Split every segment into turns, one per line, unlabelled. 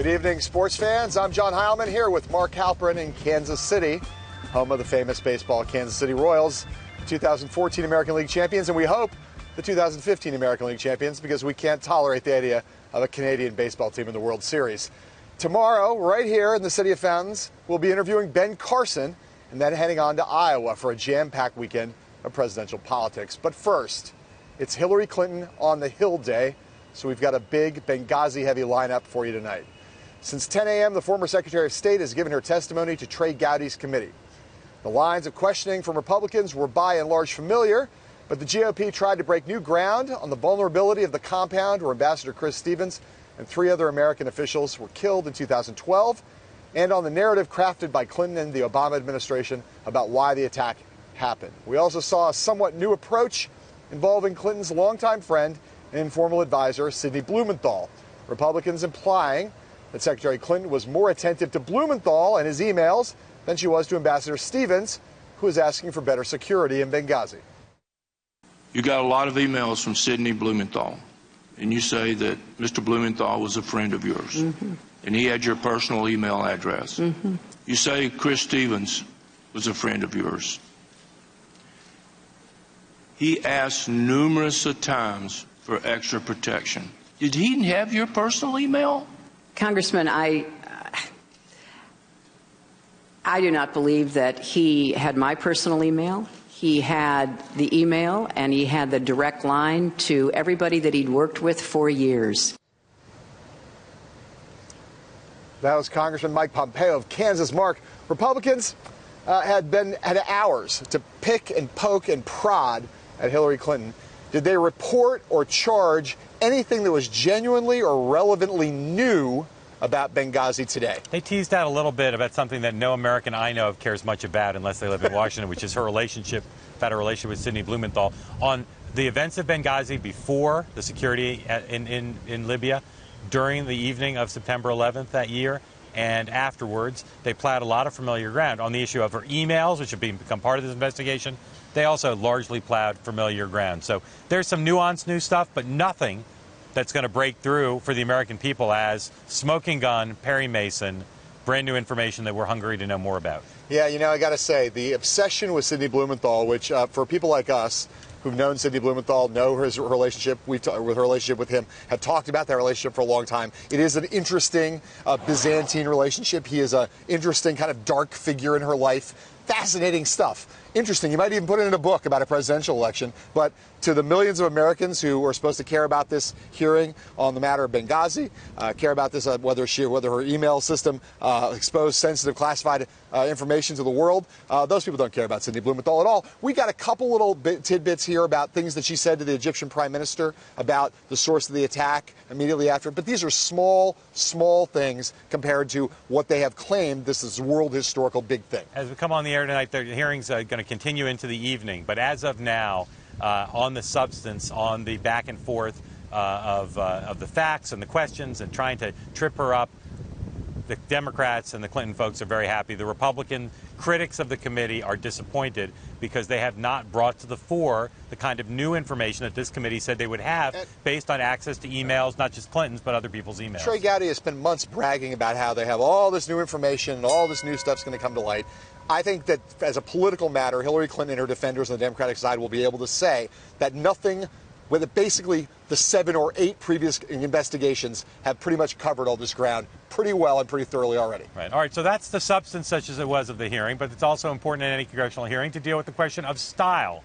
Good evening, sports fans. I'm John Heilemann here with Mark Halperin in Kansas City, home of the famous baseball Kansas City Royals, 2014 American League champions, and we hope the 2015 American League champions, because we can't tolerate the idea of a Canadian baseball team in the World Series. Tomorrow, right here in the City of Fountains, we'll be interviewing Ben Carson and then heading on to Iowa for a jam-packed weekend of presidential politics. But first, it's Hillary Clinton on the Hill Day, so we've got a big Benghazi-heavy lineup for you tonight. Since 10 a.m., the former Secretary of State has given her testimony to Trey Gowdy's committee. The lines of questioning from Republicans were by and large familiar, but the GOP tried to break new ground on the vulnerability of the compound where Ambassador Chris Stevens and 3 other American officials were killed in 2012, and on the narrative crafted by Clinton and the Obama administration about why the attack happened. We also saw a somewhat new approach involving Clinton's longtime friend and informal advisor, Sidney Blumenthal. Republicans implying that Secretary Clinton was more attentive to Blumenthal and his emails than she was to Ambassador Stevens, who is asking for better security in Benghazi.
You got a lot of emails from Sidney Blumenthal, and you say that Mr. Blumenthal was a friend of yours, and he had your personal email address. You say Chris Stevens was a friend of yours. He asked numerous times for extra protection. Did he have your personal email?
Congressman, I do not believe that he had my personal email. He had the email, and he had the direct line to everybody that he'd worked with for years.
That was Congressman Mike Pompeo of Kansas. Mark, Republicans had hours to pick and poke and prod at Hillary Clinton. Did they report or charge anything that was genuinely or relevantly new about Benghazi today?
They teased out a little bit about something that no American I know of cares much about unless they live in Washington, which is her relationship with Sidney Blumenthal. On the events of Benghazi before the security in Libya, during the evening of September 11th that year, and afterwards, they plowed a lot of familiar ground. On the issue of her emails, which have become part of this investigation, they also largely plowed familiar ground. So there's some nuanced new stuff, but nothing that's going to break through for the American people as smoking gun, Perry Mason, brand new information that we're hungry to know more about.
Yeah, you know, I got to say, the obsession with Sidney Blumenthal, which for people like us who've known Sidney Blumenthal, know his relationship, with her relationship with him, have talked about that relationship for a long time. It is an interesting Byzantine relationship. He is an interesting kind of dark figure in her life. Fascinating stuff. Interesting. You might even put it in a book about a presidential election. But to the millions of Americans who are supposed to care about this hearing on the matter of Benghazi, care about this, whether her email system exposed sensitive classified information to the world, those people don't care about Sidney Blumenthal at all. We got a couple little tidbits here about things that she said to the Egyptian prime minister about the source of the attack immediately after. But these are small things compared to what they have claimed this is a world historical big thing.
As we come on the air tonight, the hearings are going to continue into the evening. But as of now, on the substance, on the back and forth of the facts and the questions and trying to trip her up, the Democrats and the Clinton folks are very happy. The Republican critics of the committee are disappointed because they have not brought to the fore the kind of new information that this committee said they would have based on access to emails, not just Clinton's, but other people's emails.
Trey Gowdy has spent months bragging about how they have all this new information and all this new stuff's going to come to light. I think that as a political matter, Hillary Clinton and her defenders on the Democratic side will be able to say that nothing, whether basically the 7 or 8 previous investigations have pretty much covered all this ground pretty well and pretty thoroughly already.
Right. All right. So that's the substance, such as it was, of the hearing. But it's also important in any congressional hearing to deal with the question of style.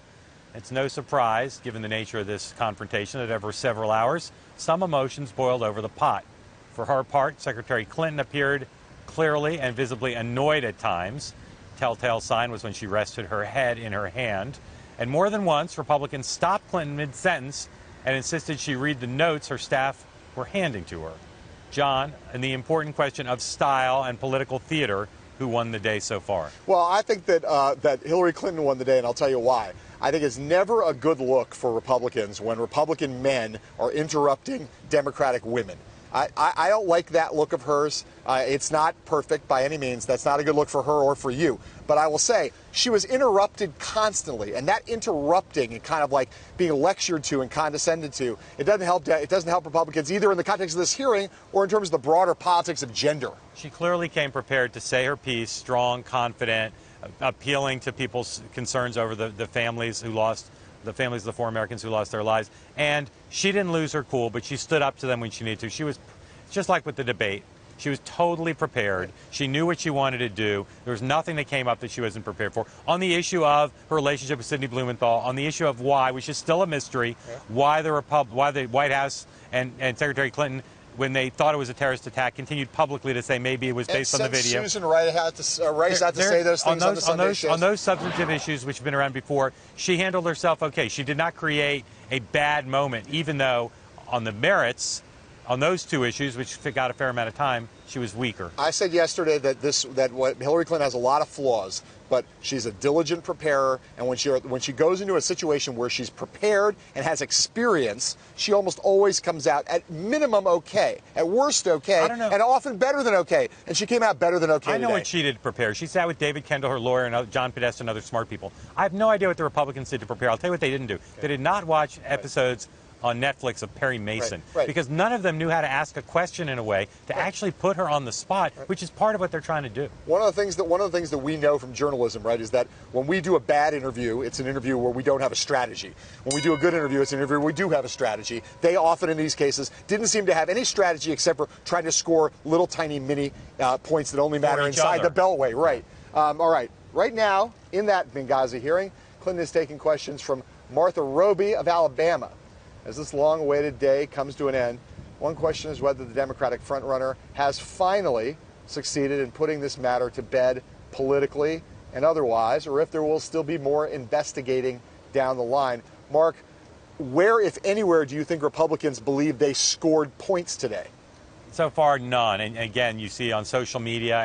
It's no surprise, given the nature of this confrontation, that over several hours, some emotions boiled over the pot. For her part, Secretary Clinton appeared clearly and visibly annoyed at times. Telltale sign was when she rested her head in her hand. And more than once, Republicans stopped Clinton mid-sentence and insisted she read the notes her staff were handing to her. John, and the important question of style and political theater, who won the day so far?
Well, I think that Hillary Clinton won the day, and I'll tell you why. I think it's never a good look for Republicans when Republican men are interrupting Democratic women. I don't like that look of hers. It's not perfect by any means. That's not a good look for her or for you. But I will say she was interrupted constantly, and that interrupting and kind of like being lectured to and condescended to, it doesn't help Republicans either in the context of this hearing or in terms of the broader politics of gender.
She clearly came prepared to say her piece, strong, confident, appealing to people's concerns over the families who lost. The families of the 4 Americans who lost their lives. And she didn't lose her cool, but she stood up to them when she needed to. She was, just like with the debate, she was totally prepared. She knew what she wanted to do. There was nothing that came up that she wasn't prepared for. On the issue of her relationship with Sidney Blumenthal, on the issue of why, which is still a mystery, why the White House and Secretary Clinton, when they thought it was a terrorist attack, continued publicly to say maybe it was based on the video.
Susan Rice had to say those things on the Sunday shows.
On those substantive issues, which have been around before, she handled herself okay. She did not create a bad moment, even though on the merits, on those 2 issues, which got a fair amount of time, she was weaker.
I said yesterday that Hillary Clinton has a lot of flaws, but she's a diligent preparer, and when she goes into a situation where she's prepared and has experience, she almost always comes out at minimum okay, at worst okay, and often better than okay. And she came out better than okay.
I know
today.
what she did to prepare. She sat with David Kendall, her lawyer, and John Podesta and other smart people. I have no idea what the Republicans did to prepare. I'll tell you what they didn't do. Okay. They did not watch episodes on Netflix of Perry Mason, because none of them knew how to ask a question in a way to actually put her on the spot, which is part of what they're trying to do.
One of the things that we know from journalism, right, is that when we do a bad interview, it's an interview where we don't have a strategy. When we do a good interview, it's an interview where we do have a strategy. They often, in these cases, didn't seem to have any strategy except for trying to score little tiny mini points that only matter inside the beltway. Right. All right. Right now, in that Benghazi hearing, Clinton is taking questions from Martha Roby of Alabama. As this long-awaited day comes to an end, one question is whether the Democratic frontrunner has finally succeeded in putting this matter to bed politically and otherwise, or if there will still be more investigating down the line. Mark, where, if anywhere, do you think Republicans believe they scored points today?
So far, none. And again, you see on social media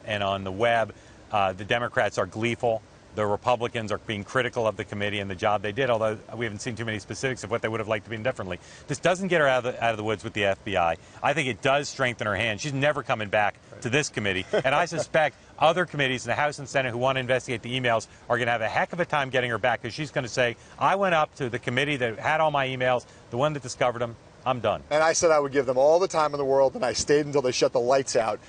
and on the web, the Democrats are gleeful. The Republicans are being critical of the committee and the job they did, although we haven't seen too many specifics of what they would have liked to be done differently. This doesn't get her out of the woods with the FBI. I think it does strengthen her hand. She's never coming back to this committee. And I suspect other committees in the House and Senate who want to investigate the emails are going to have a heck of a time getting her back, because she's going to say, I went up to the committee that had all my emails, the one that discovered them, I'm done.
And I said I would give them all the time in the world, and I stayed until they shut the lights out.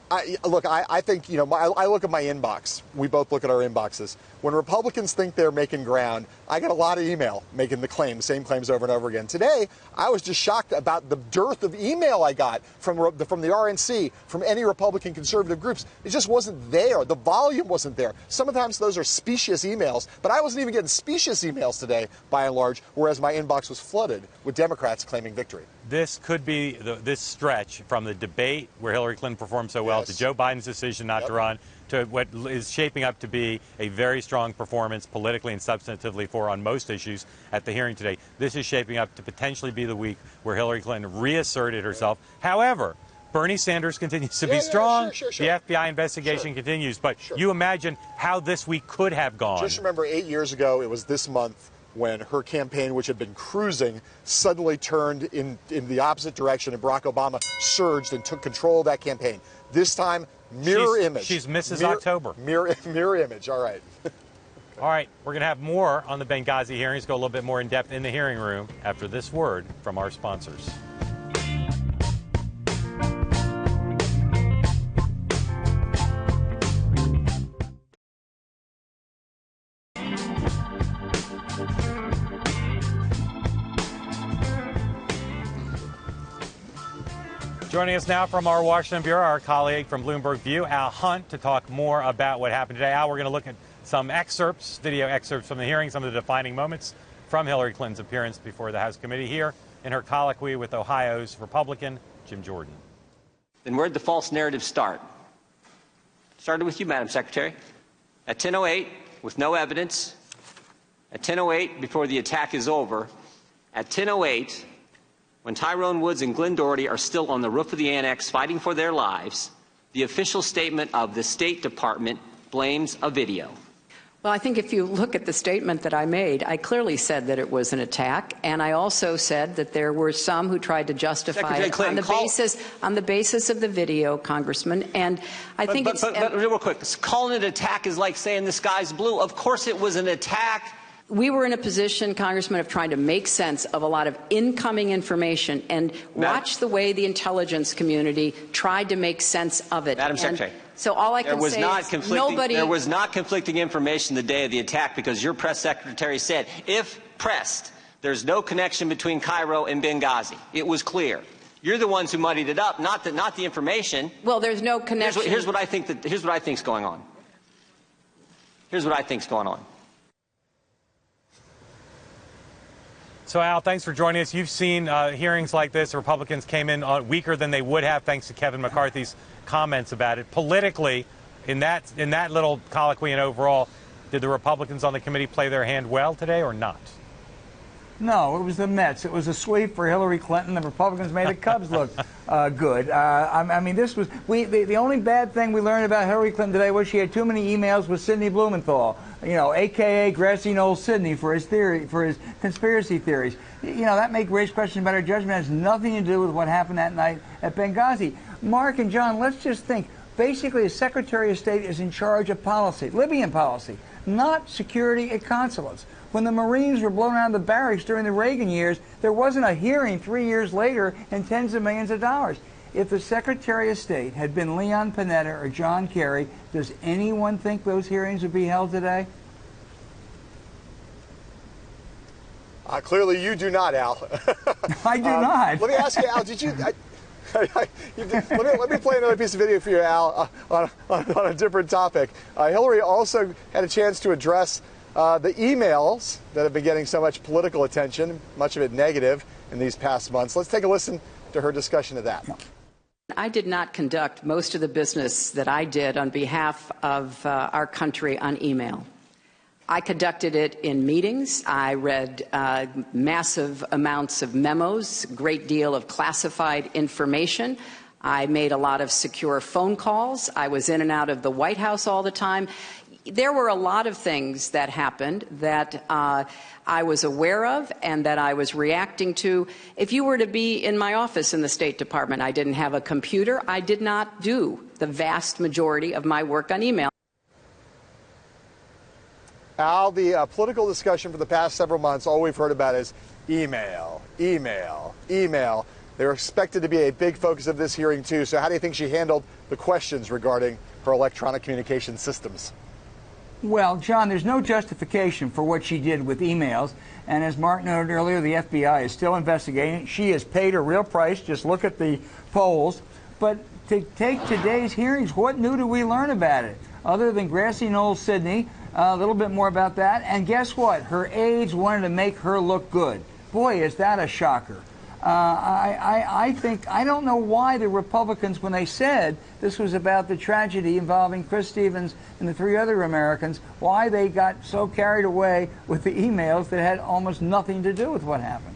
I think, I look at my inbox. We both look at our inboxes. When Republicans think they're making ground, I get a lot of email making the same claims over and over again. Today, I was just shocked about the dearth of email I got from the RNC, from any Republican conservative groups. It just wasn't there. The volume wasn't there. Sometimes those are specious emails, but I wasn't even getting specious emails today, by and large, whereas my inbox was flooded with Democrats claiming victory.
This could be this stretch from the debate where Hillary Clinton performed so well to Joe Biden's decision not to run, to what is shaping up to be a very strong performance politically and substantively on most issues at the hearing today. This is shaping up to potentially be the week where Hillary Clinton reasserted herself. However, Bernie Sanders continues to be strong.
Sure.
The FBI investigation continues. But you imagine how this week could have gone.
Just remember 8 years ago, it was this month, when her campaign, which had been cruising, suddenly turned in the opposite direction, and Barack Obama surged and took control of that campaign. This time, mirror image.
She's Mrs. October.
Mirror image. All right.
All right. We're going to have more on the Benghazi hearings, go a little bit more in depth in the hearing room after this word from our sponsors. Joining us now from our Washington Bureau, our colleague from Bloomberg View, Al Hunt, to talk more about what happened today. Al, we're going to look at some excerpts, video excerpts from the hearing, some of the defining moments from Hillary Clinton's appearance before the House committee here in her colloquy with Ohio's Republican Jim Jordan.
Then where'd the false narrative start? Started with you, Madam Secretary. At 10:08, with no evidence. At 10:08, before the attack is over. At 10:08, when Tyrone Woods and Glenn Doherty are still on the roof of the annex fighting for their lives, the official statement of the State Department blames a video.
Well, I think if you look at the statement that I made, I clearly said that it was an attack, and I also said that there were some who tried to justify it on the basis of the video, Congressman. And I think
but real quick, calling it an attack is like saying the sky's blue. Of course, it was an attack.
We were in a position, Congressman, of trying to make sense of a lot of incoming information and watch the way the intelligence community tried to make sense of it.
Madam Secretary.
So all I can say is nobody...
There was not conflicting information the day of the attack because your press secretary said, if pressed, there's no connection between Cairo and Benghazi. It was clear. You're the ones who muddied it up, not the information.
Well, there's no connection.
Here's what I think's going on. Here's what I think's going on.
So, Al, thanks for joining us. You've seen hearings like this. The Republicans came in weaker than they would have thanks to Kevin McCarthy's comments about it. Politically, in that little colloquy and overall, did the Republicans on the committee play their hand well today or not?
No, it was the Mets. It was a sweep for Hillary Clinton. The Republicans made the Cubs look good. I mean, this was the only bad thing we learned about Hillary Clinton today was she had too many emails with Sidney Blumenthal, you know, a.k.a. Grassy Knoll Sidney, for his conspiracy theories. You know, that may raise questions about her judgment. It has nothing to do with what happened that night at Benghazi. Mark and John, let's just think. Basically, the Secretary of State is in charge of policy, Libyan policy, not security at consulates. When the Marines were blown out of the barracks during the Reagan years, there wasn't a hearing 3 years later and tens of millions of dollars. If the Secretary of State had been Leon Panetta or John Kerry, does anyone think those hearings would be held today?
Clearly you do not, Al.
I do not.
Let me ask you, Al, did you... let me play another piece of video for you, Al, on a different topic. Hillary also had a chance to address the emails that have been getting so much political attention, much of it negative, in these past months. Let's take a listen to her discussion of that.
I did not conduct most of the business that I did on behalf of our country on email. I conducted it in meetings. I read massive amounts of memos, a great deal of classified information. I made a lot of secure phone calls. I was in and out of the White House all the time. There were a lot of things that happened that I was aware of and that I was reacting to. If you were to be in my office in the State Department, I didn't have a computer. I did not do the vast majority of my work on email.
Al, the political discussion for the past several months, all we've heard about is email, email, email. They're expected to be a big focus of this hearing, too. So how do you think she handled the questions regarding her electronic communication systems?
Well, John, there's no justification for what she did with emails. And as Mark noted earlier, the FBI is still investigating. She has paid a real price. Just look at the polls. But to take today's hearings, what new do we learn about it? Other than Grassy Knoll Sidney, a little bit more about that. And guess what? Her aides wanted to make her look good. Boy, is that a shocker. I don't know why the Republicans, when they said this was about the tragedy involving Chris Stevens and the 3 other Americans, why they got so carried away with the emails that had almost nothing to do with what happened.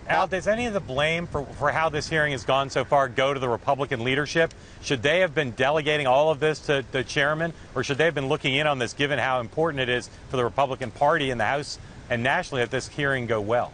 Al, does any of the blame for how this hearing has gone so far go to the Republican leadership? Should they have been delegating all of this to the chairman, or should they have been looking in on this, given how important it is for the Republican Party in the House and nationally that this hearing go well?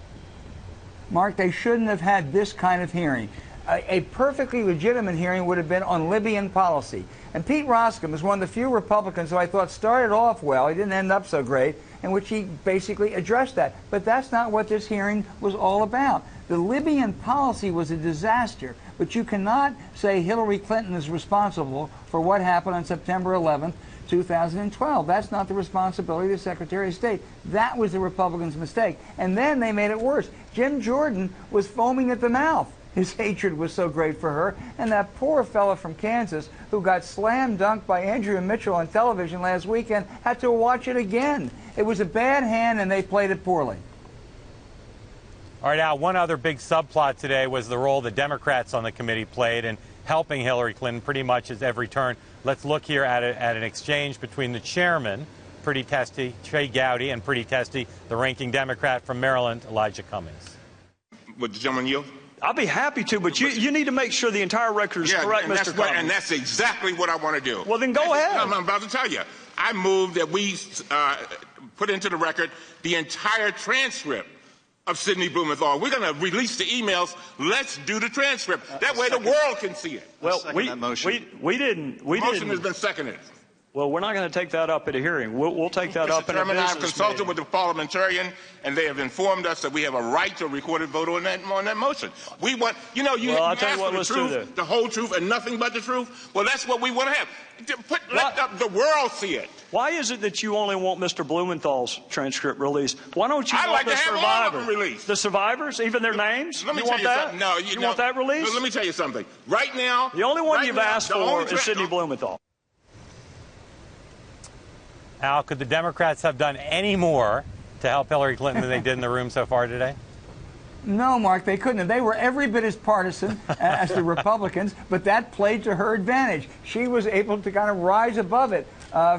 Mark, they shouldn't have had this kind of hearing. A perfectly legitimate hearing would have been on Libyan policy. And Pete Roscom is one of the few Republicans who I thought started off well. He didn't end up so great, in which he basically addressed that. But that's not what this hearing was all about. The Libyan policy was a disaster, but you cannot say Hillary Clinton is responsible for what happened on September 11th, 2012. That's not the responsibility of the Secretary of State. That was the Republicans' mistake. And then they made it worse. Jim Jordan was foaming at the mouth. His hatred was so great for her. And that poor fellow from Kansas who got slam dunked by Andrea Mitchell on television last weekend had to watch it again. It was a bad hand, and they played it poorly.
All right, Al, one other big subplot today was the role the Democrats on the committee played in helping Hillary Clinton pretty much at every turn. Let's look here at an exchange between the chairman, pretty testy, Trey Gowdy, and pretty testy, the ranking Democrat from Maryland, Elijah Cummings.
Would the gentleman yield?
I'll be happy to, but you need to make sure the entire record is correct, Mr. Cummings.
And that's exactly what I want to do.
Well, then go ahead.
I'm about to tell you. I move that we put into the record the entire transcript of Sidney Blumenthal. We're going to release the emails. Let's do the transcript. That way the world can see it.
Well, we didn't.
The motion has been seconded.
Well, we're not going to take that up at a hearing. We'll take that up in a business meeting.
I've consulted with the parliamentarian, and they have informed us that we have a right to a recorded vote on that motion. We want, you ask for the truth, the whole truth, and nothing but the truth. Well, that's what we want to have. Let the world see it.
Why is it that you only want Mr. Blumenthal's transcript released? Why don't you want the survivors?
Released.
The survivors, even their names?
Let me tell you something. No,
you want that released?
Let me tell you something. Right now,
the only one you've asked for is Sidney Blumenthal.
Al, could the Democrats have done any more to help Hillary Clinton than they did in the room so far today?
No, Mark, they couldn't have. They were every bit as partisan as the Republicans, but that played to her advantage. She was able to kind of rise above it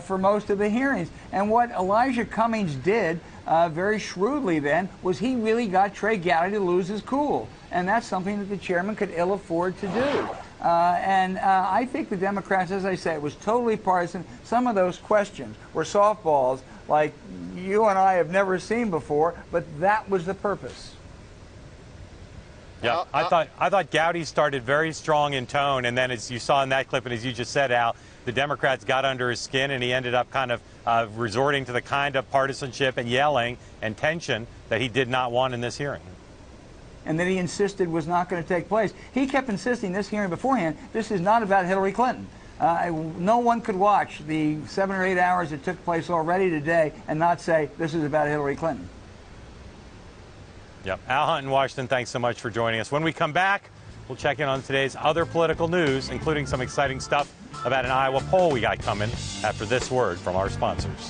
for most of the hearings. And what Elijah Cummings did very shrewdly then was he really got Trey Gowdy to lose his cool. And that's something that the chairman could ill afford to do. I think the Democrats, as I say, it was totally partisan. Some of those questions were softballs like you and I have never seen before, but that was the purpose.
Yeah, I thought Gowdy started very strong in tone, and then as you saw in that clip, and as you just said, Al, the Democrats got under his skin, and he ended up kind of resorting to the kind of partisanship and yelling and tension that he did not want in this hearing.
And that he insisted was not going to take place. He kept insisting this hearing beforehand, this is not about Hillary Clinton. No one could watch the 7 or 8 hours that took place already today and not say this is about Hillary Clinton.
Yep. Al Hunt in Washington, thanks so much for joining us. When we come back, we'll check in on today's other political news, including some exciting stuff about an Iowa poll we got coming after this word from our sponsors.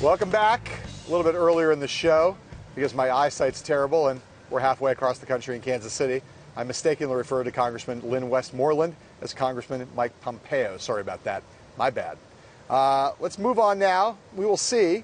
Welcome back. A little bit earlier in the show, because my eyesight's terrible and we're halfway across the country in Kansas City, I mistakenly referred to Congressman Lynn Westmoreland as Congressman Mike Pompeo. Sorry about that. My bad. Let's move on now. We will see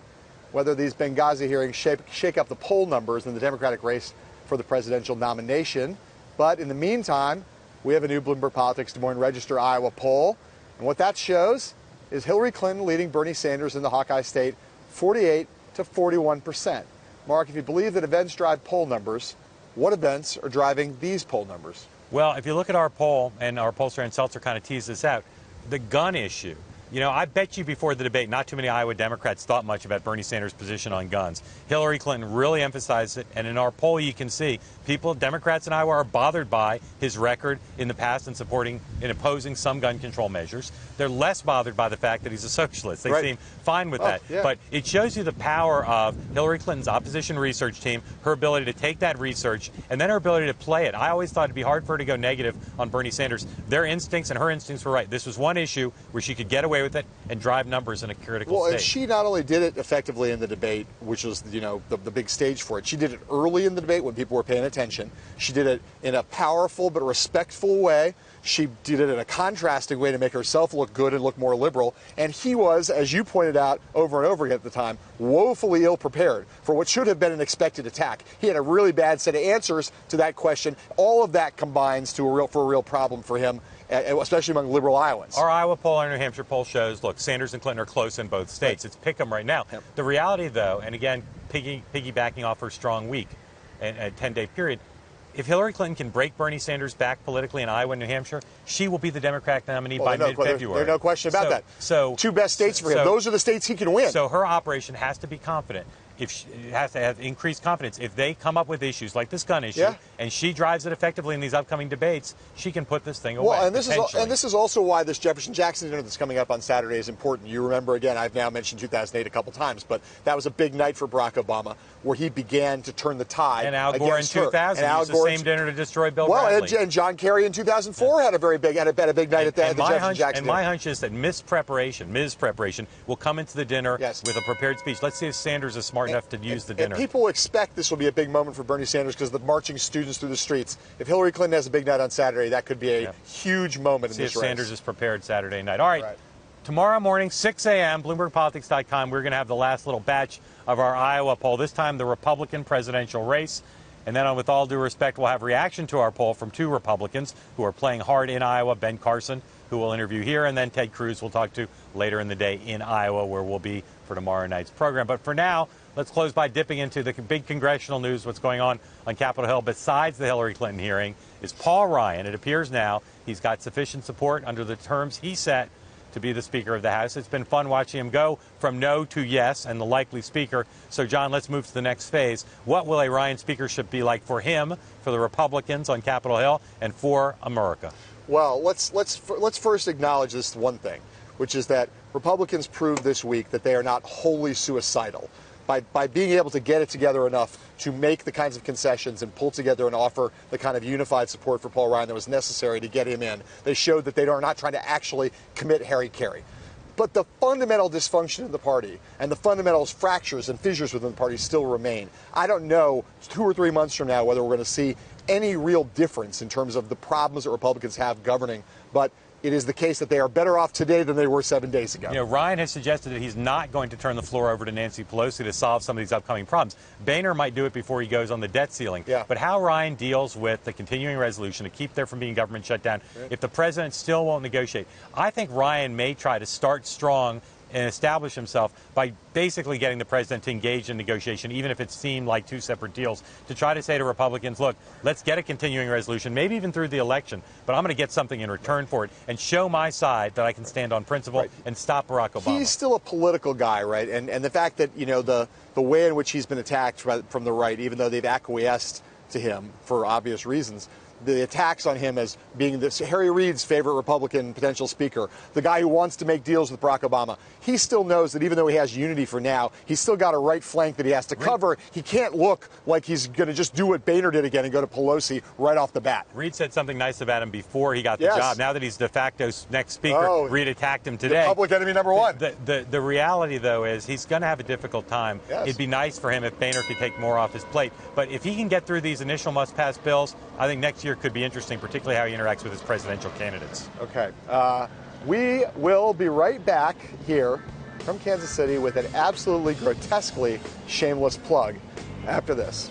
whether these Benghazi hearings shake up the poll numbers in the Democratic race for the presidential nomination. But in the meantime, we have a new Bloomberg Politics Des Moines Register Iowa poll. And what that shows is Hillary Clinton leading Bernie Sanders in the Hawkeye State 48 to 41%. Mark, if you believe that events drive poll numbers, what events are driving these poll numbers?
Well, if you look at our poll, and our pollster Ann Seltzer kind of teased this out, the gun issue. You know, I bet you before the debate, not too many Iowa Democrats thought much about Bernie Sanders' position on guns. Hillary Clinton really emphasized it, and in our poll you can see Democrats in Iowa are bothered by his record in the past in opposing some gun control measures. They're less bothered by the fact that he's a socialist. They seem fine with that.
Yeah.
But it shows you the power of Hillary Clinton's opposition research team, her ability to take that research, and then her ability to play it. I always thought it'd be hard for her to go negative on Bernie Sanders. Their instincts and her instincts were right. This was one issue where she could get away with it and drive numbers in a critical state.
And she not only did it effectively in the debate, which was, the big stage for it, she did it early in the debate when people were paying attention. She did it in a powerful but respectful way. She did it in a contrasting way to make herself look good and look more liberal. And he was, as you pointed out over and over again at the time, woefully ill-prepared for what should have been an expected attack. He had a really bad set of answers to that question. All of that combines to a real problem for him, especially among liberal Iowans.
Our Iowa poll and New Hampshire poll shows, look, Sanders and Clinton are close in both states. It's pick 'em right now.
Yep.
The reality, though, and again, piggybacking off her strong week and a 10-day period, if Hillary Clinton can break Bernie Sanders back politically in Iowa and New Hampshire, she will be the Democratic nominee by mid-February.
There's no question about that.
So,
two best states for him. Those are the states he can win.
So her operation has to be confident. If she has to have increased confidence. If they come up with issues like this gun issue, and she drives it effectively in these upcoming debates, she can put this thing away.
Well, and this is also why this Jefferson-Jackson dinner that's coming up on Saturday is important. You remember, again, I've now mentioned 2008 a couple times, but that was a big night for Barack Obama, where he began to turn the tide.
And Al Gore in 2000 used the same dinner to destroy Bill Bradley.
And John Kerry in 2004 had a big night at the Jefferson-Jackson dinner.
And my hunch is that Ms. Preparation will come into the dinner with a prepared speech. Let's see if Sanders is smart enough to use the dinner.
And people expect this will be a big moment for Bernie Sanders because of the marching students through the streets. If Hillary Clinton has a big night on Saturday, that could be a huge moment in this race.
See if Sanders is prepared Saturday night. All right. tomorrow morning, 6 a.m., BloombergPolitics.com, we're going to have the last little batch of our Iowa poll, this time the Republican presidential race. And then, with all due respect, we'll have reaction to our poll from 2 Republicans who are playing hard in Iowa, Ben Carson, who we'll interview here, and then Ted Cruz we'll talk to later in the day in Iowa, where we'll be for tomorrow night's program. But for now, let's close by dipping into the big congressional news. What's going on Capitol Hill besides the Hillary Clinton hearing is Paul Ryan. It appears now he's got sufficient support under the terms he set to be the Speaker of the House. It's been fun watching him go from no to yes and the likely Speaker. So, John, let's move to the next phase. What will a Ryan speakership be like for him, for the Republicans on Capitol Hill, and for America?
Well, let's first acknowledge this one thing, which is that Republicans proved this week that they are not wholly suicidal. By being able to get it together enough to make the kinds of concessions and pull together and offer the kind of unified support for Paul Ryan that was necessary to get him in, they showed that they are not trying to actually commit Harry-Carry. But the fundamental dysfunction in the party and the fundamental fractures and fissures within the party still remain. I don't know 2 or 3 months from now whether we're going to see any real difference in terms of the problems that Republicans have governing, but it is the case that they are better off today than they were 7 days ago.
You know, Ryan has suggested that he's not going to turn the floor over to Nancy Pelosi to solve some of these upcoming problems. Boehner might do it before he goes on the debt ceiling.
Yeah.
But how Ryan deals with the continuing resolution to keep there from being government shutdown, if the president still won't negotiate, I think Ryan may try to start strong and establish himself by basically getting the president to engage in negotiation, even if it seemed like 2 separate deals, to try to say to Republicans, look, let's get a continuing resolution, maybe even through the election, but I'm going to get something in return for it and show my side that I can stand on principle and stop Barack Obama.
He's still a political guy, right? And the fact that, you know, the way in which he's been attacked from the right, even though they've acquiesced to him for obvious reasons, the attacks on him as being Harry Reid's favorite Republican potential speaker, the guy who wants to make deals with Barack Obama, he still knows that even though he has unity for now, he's still got a right flank that he has to cover. He can't look like he's going to just do what Boehner did again and go to Pelosi right off the bat.
Reid said something nice about him before he got the job. Now that he's de facto next speaker, Reid attacked him today.
Public enemy number 1.
The reality, though, is he's going to have a difficult time.
Yes.
It'd be nice for him if Boehner could take more off his plate. But if he can get through these initial must-pass bills, I think next year could be interesting, particularly how he interacts with his presidential candidates.
Okay. We will be right back here from Kansas City with an absolutely grotesquely shameless plug after this.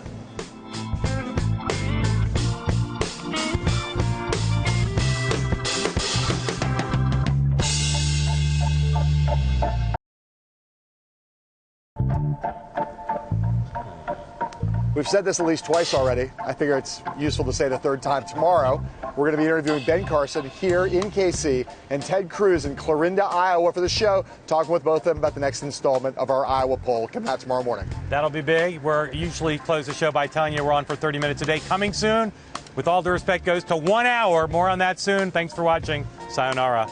We've said this at least twice already. I figure it's useful to say it a third time. Tomorrow, we're going to be interviewing Ben Carson here in KC and Ted Cruz in Clarinda, Iowa for the show, talking with both of them about the next installment of our Iowa poll coming out tomorrow morning.
That'll be big. We're usually close the show by telling you we're on for 30 minutes a day. Coming soon, with all due respect, goes to 1 hour. More on that soon. Thanks for watching. Sayonara.